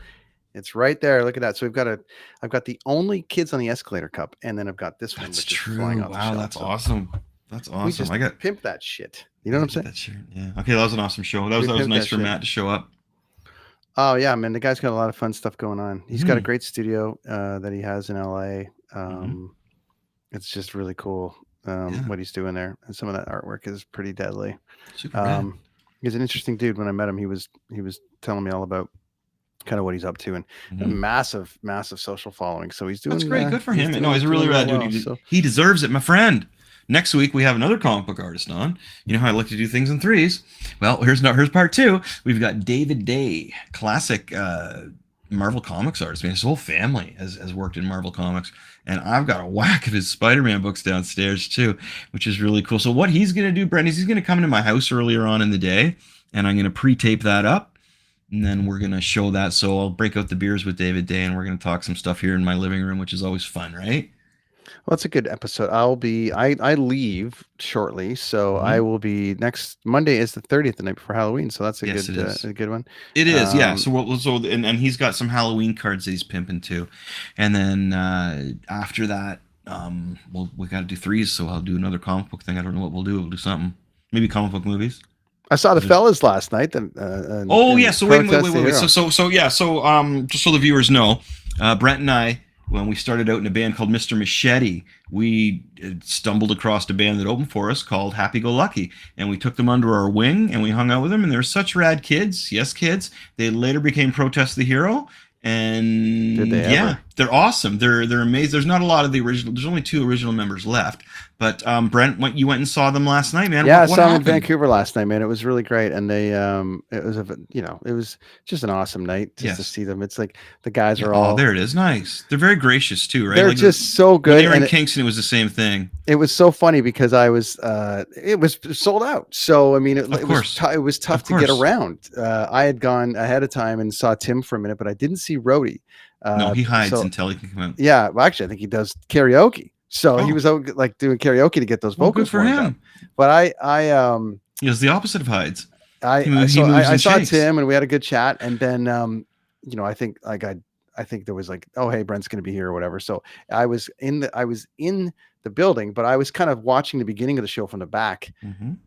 It's right there. Look at that. So I've got the only Kids on the Escalator cup, and then I've got this one. That's true. Wow, that's awesome. That's awesome. We just pimp that shit. You know what I'm saying? That shirt. Yeah. Okay, that was an awesome show. That was nice for Matt to show up. Oh yeah, man. The guy's got a lot of fun stuff going on. He's got a great studio that he has in LA. It's just really cool what he's doing there, and some of that artwork is pretty deadly. Super. He's an interesting dude. When I met him, he was telling me all about kind of what he's up to, and a massive social following. So he's doing. That's great. Good for him. Doing, No, he's a really rad dude. well, So. He deserves it, my friend. Next week we have another comic book artist on. You know how I like to do things in threes. Well, here's part 2. We've got David Day, classic Marvel Comics artist. I mean, his whole family has worked in Marvel Comics, and I've got a whack of his Spider-Man books downstairs too, which is really cool. So what he's gonna do, Brent, is he's gonna come into my house earlier on in the day, and I'm gonna pre-tape that up, and then we're gonna show that. So I'll break out the beers with David Day, and we're gonna talk some stuff here in my living room, which is always fun, right? Well, that's a good episode. I leave shortly, so I will be next Monday is the 30th, the night before Halloween. So that's a good one. It is, yeah. So and he's got some Halloween cards that he's pimping too, and then after that, we got to do threes. So I'll do another comic book thing. I don't know what we'll do. We'll do something. Maybe comic book movies. I saw the fellas last night. So wait. So yeah. So just so the viewers know, Brent and I, when we started out in a band called Mr. Machete, we stumbled across a band that opened for us called Happy Go Lucky, and we took them under our wing and we hung out with them, and they're such rad kids. Yes, kids. They later became Protest the Hero, and did they ever? They're awesome. They're amazing. There's not a lot of the original. There's only 2 original members left. But Brent, you went and saw them last night, man. Yeah, I saw them in Vancouver last night, man. It was really great, and they it was just an awesome night just to see them. It's like the guys are all there. It is nice. They're very gracious too, right? They're like, just so good. When they were in Kingston, it was the same thing. It was so funny because it was sold out. So I mean, it was tough to get around. I had gone ahead of time and saw Tim for a minute, but I didn't see Rhodey. No, he hides until he can come out. Yeah, well, actually, I think he does karaoke. So he was like doing karaoke to get those vocals. Good for him. Up. But I he was the opposite of hides. I saw Tim and we had a good chat, and then I think there was like, oh hey, Brent's gonna be here or whatever. So I was in the building, but I was kind of watching the beginning of the show from the back,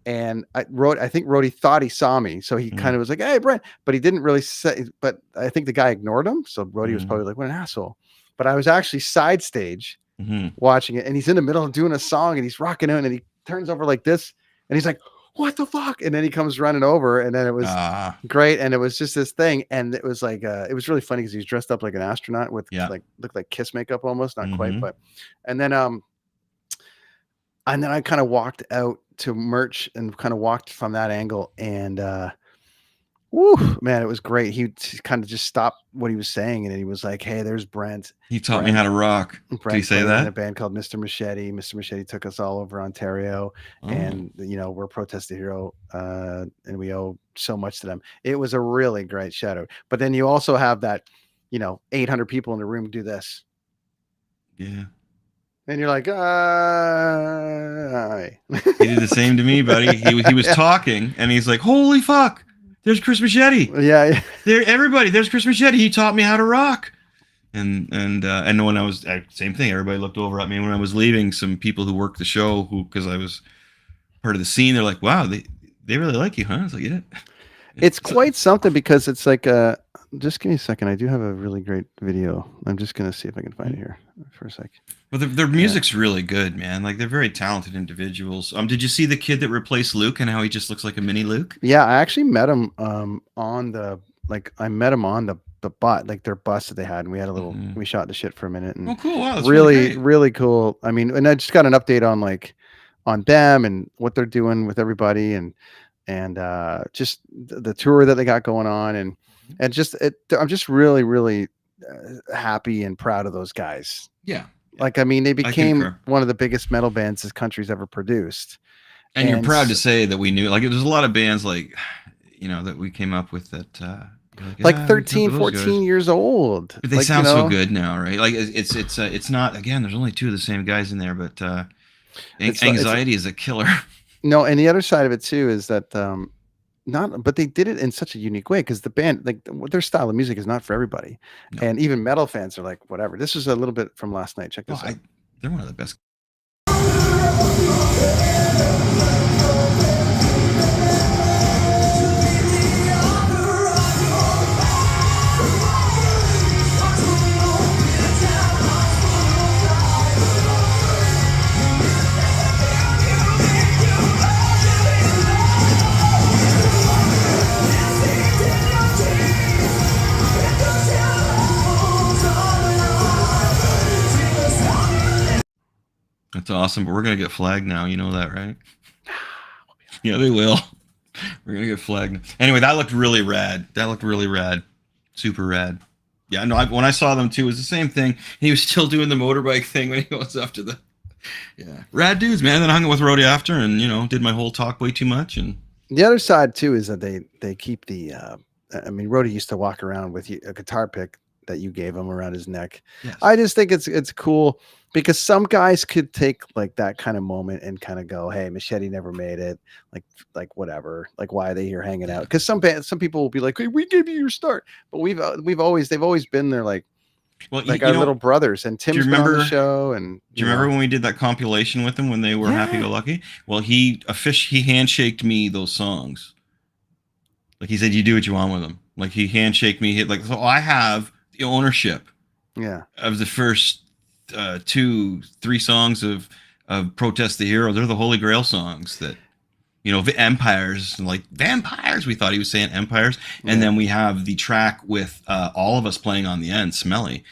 and I think Rhodey thought he saw me, so he kind of was like, hey Brent, but he didn't really say. But I think the guy ignored him, so Rhodey was probably like, what an asshole. But I was actually side stage. Watching it, and he's in the middle of doing a song, and he's rocking out, and he turns over like this, and he's like, what the fuck? And then he comes running over, and then it was great, and it was just this thing, and it was like it was really funny because he was dressed up like an astronaut with like looked like Kiss makeup almost, not quite, but and then I kind of walked out to merch and kind of walked from that angle, and woo, man, it was great. He kind of just stopped what he was saying, and he was like, hey, there's Brent. He taught me how to rock. Brent, did he say that? In a band called Mr. Machete. Mr. Machete took us all over Ontario, and we're Protest the Hero, and we owe so much to them. It was a really great shout out. But then you also have that, 800 people in the room do this. Yeah. And you're like, hi. He did the same to me, buddy. He was talking, and he's like, holy fuck. There's Chris Machete. Yeah. There's Chris Machete. He taught me how to rock. And when I was same thing, everybody looked over at me when I was leaving. Some people who worked the show, because I was part of the scene, they're like, wow, they really like you, huh? I was like, yeah. It's quite something, because it's like just give me a second. I do have a really great video. I'm just gonna see if I can find it here for a sec. Well, their music's really good, man. Like, they're very talented individuals. Did you see the kid that replaced Luke and how he just looks like a mini Luke? Yeah, I actually met him on the butt, like their bus that they had, and we had a little we shot the shit for a minute. And cool. Wow, that's really cool. I mean, and I just got an update on them and what they're doing with everybody, and just the tour that they got going on, and I'm just really happy and proud of those guys. Yeah. Like, I mean, they became one of the biggest metal bands this country's ever produced. And you're proud to say that we knew, like, there's a lot of bands like, that we came up with that, like 13, 14 years old. But they sound so good now, right? Like, it's not, again, there's only 2 of the same guys in there, but anxiety is a killer. No, and the other side of it too is that but they did it in such a unique way, because the band, like, their style of music is not for everybody. No. And even metal fans are like, whatever. This was a little bit from last night. Check this out. They're one of the best. That's awesome, but we're gonna get flagged now. You know that, right? Yeah, they will. We're gonna get flagged. Anyway, that looked really rad. Super rad. Yeah, no. When I saw them too, it was the same thing. He was still doing the motorbike thing when he goes up to the. Yeah, rad dudes, man. Then I hung out with Rody after, and did my whole talk way too much. And the other side too is that they keep the. I mean, Rody used to walk around with a guitar pick that you gave him around his neck. yes. I just think it's cool because some guys could take like that kind of moment and kind of go, "Hey, Machete never made it. Like whatever. Like why are they here hanging out?" Because some people will be like, "Hey, we gave you your start," but they've always been there like our little brothers. And Tim's been on the show. And do you remember when we did that compilation with them when they were Happy Go Lucky? Well, he handshaked me those songs. Like he said, "You do what you want with them." Like he handshaked me. So I have the ownership. Yeah. Of the first 2-3 songs of Protest the Hero. They're the Holy Grail songs that, empires, like vampires. We thought he was saying empires. And then we have the track with all of us playing on the end, Smelly.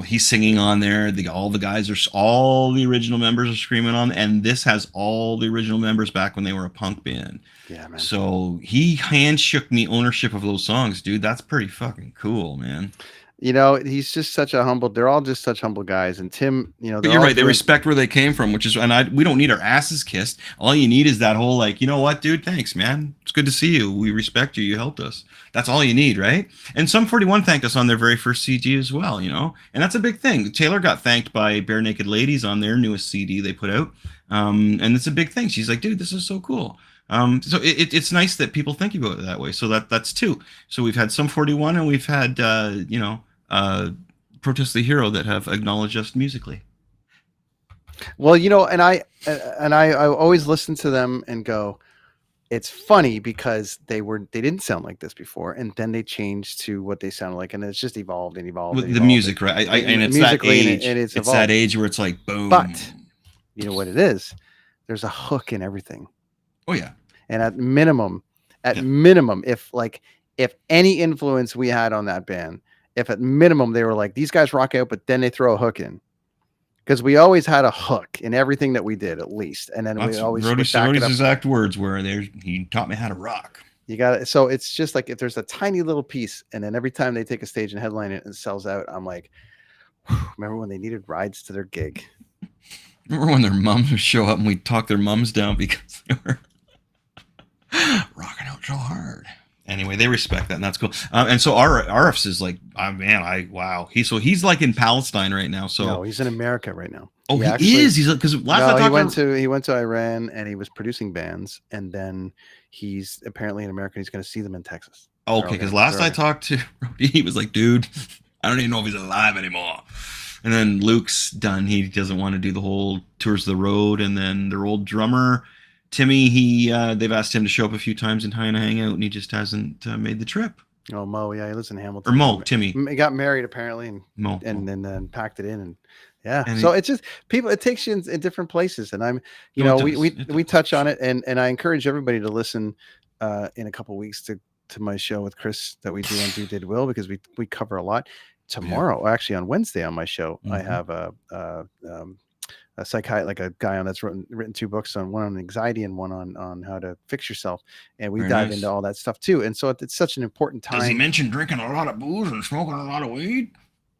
He's singing on there. All the original members are screaming on, and this has all the original members back when they were a punk band. Yeah, man. So he handshook me ownership of those songs, dude. That's pretty fucking cool, man. He's just such a humble. They're all just such humble guys. And Tim, but you're right. They respect where they came from, we don't need our asses kissed. All you need is that whole like, you know what, dude? Thanks, man. It's good to see you. We respect you. You helped us. That's all you need, right? And Sum 41 thanked us on their very first CD as well, and that's a big thing. Taylor got thanked by Bare Naked Ladies on their newest CD they put out, and it's a big thing. She's like, dude, this is so cool. So it's nice that people think about it that way. So that's 2. So we've had Sum 41 and we've had Protest the Hero that have acknowledged us musically. Well, and I always listen to them and go, it's funny because they didn't sound like this before, and then they changed to what they sound like, and it's just evolved and evolved. With the music, right? And it's that age. And it's that age where it's like boom. But you know what it is? There's a hook in everything. Oh yeah. And at minimum, if any influence we had on that band, if at minimum they were like, these guys rock out, but then they throw a hook in, because we always had a hook in everything that we did, at least. And then we always Rody's exact words were he taught me how to rock. You got it. So it's just like if there's a tiny little piece, and then every time they take a stage and headline it and sells out, I'm like, remember when they needed rides to their gig? Remember when their moms would show up and we'd talk their moms down because they were rocking out so hard. Anyway, they respect that, and that's cool. And so RF's is like, wow. He's like in Palestine right now. So no, he's in America right now. Oh, he is. He's because he went to Iran and he was producing bands, and then he's apparently in America. And he's going to see them in Texas. Okay, because last I talked to Rody, he was like, dude, I don't even know if he's alive anymore. And then Luke's done. He doesn't want to do the whole tours of the road. And then their old drummer, Timmy, they've asked him to show up a few times and hang out, and he just hasn't made the trip. Oh, Mo, yeah, he lives in Hamilton. Or Mo, Timmy. He got married apparently, and Mo, and then packed it in, and yeah. And so it's just people. It takes you in different places, and we touch on it, and I encourage everybody to listen in a couple weeks to my show with Chris that we do on Do Did Will, because we cover a lot. Tomorrow, actually on Wednesday on my show, I have a psychiatrist, like a guy that's written 2 books, one on anxiety and one on how to fix yourself, and we dive into all that stuff too. And so it's such an important time. Does he mention drinking a lot of booze and smoking a lot of weed?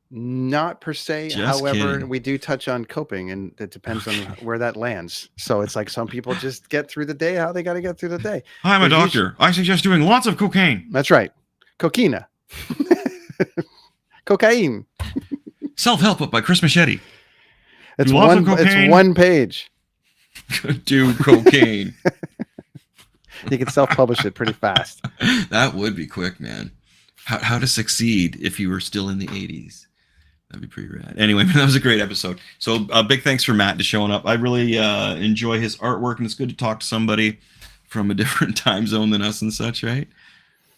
Not per se. However, we do touch on coping, and it depends on where that lands. So it's like some people just get through the day how they got to get through the day. I'm a doctor. I suggest doing lots of cocaine. That's right. Coquina. Cocaine. Self-Help Book by Chris Machete. It's one page. Do cocaine. You can self-publish it pretty fast. That would be quick, man. How to succeed if you were still in the 80s. That'd be pretty rad. Anyway, that was a great episode. So big thanks for Matt to showing up. I really enjoy his artwork, and it's good to talk to somebody from a different time zone than us and such, right?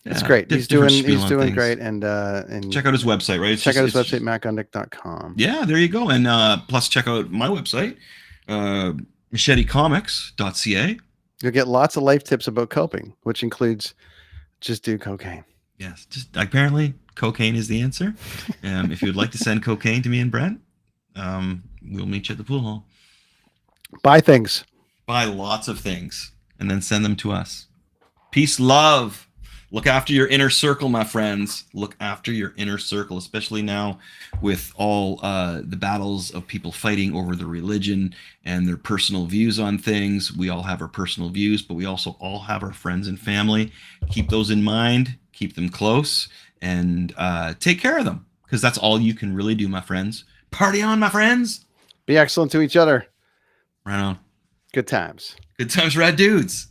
It's great. He's doing great, and check out his website, right? Check out his website, mattgondek.com. Yeah, there you go. And plus check out my website, machetecomics.ca. You'll get lots of life tips about coping, which includes just do cocaine. Yes, just apparently cocaine is the answer. If you would like to send cocaine to me and Brent, we'll meet you at the pool hall. Buy things. Buy lots of things and then send them to us. Peace, love. Look after your inner circle, my friends. Look after your inner circle, especially now with all the battles of people fighting over the religion and their personal views on things. We all have our personal views, but we also all have our friends and family. Keep those in mind, keep them close, and take care of them, because that's all you can really do, my friends. Party on, my friends. Be excellent to each other. Right on. Good times. Good times, rad dudes.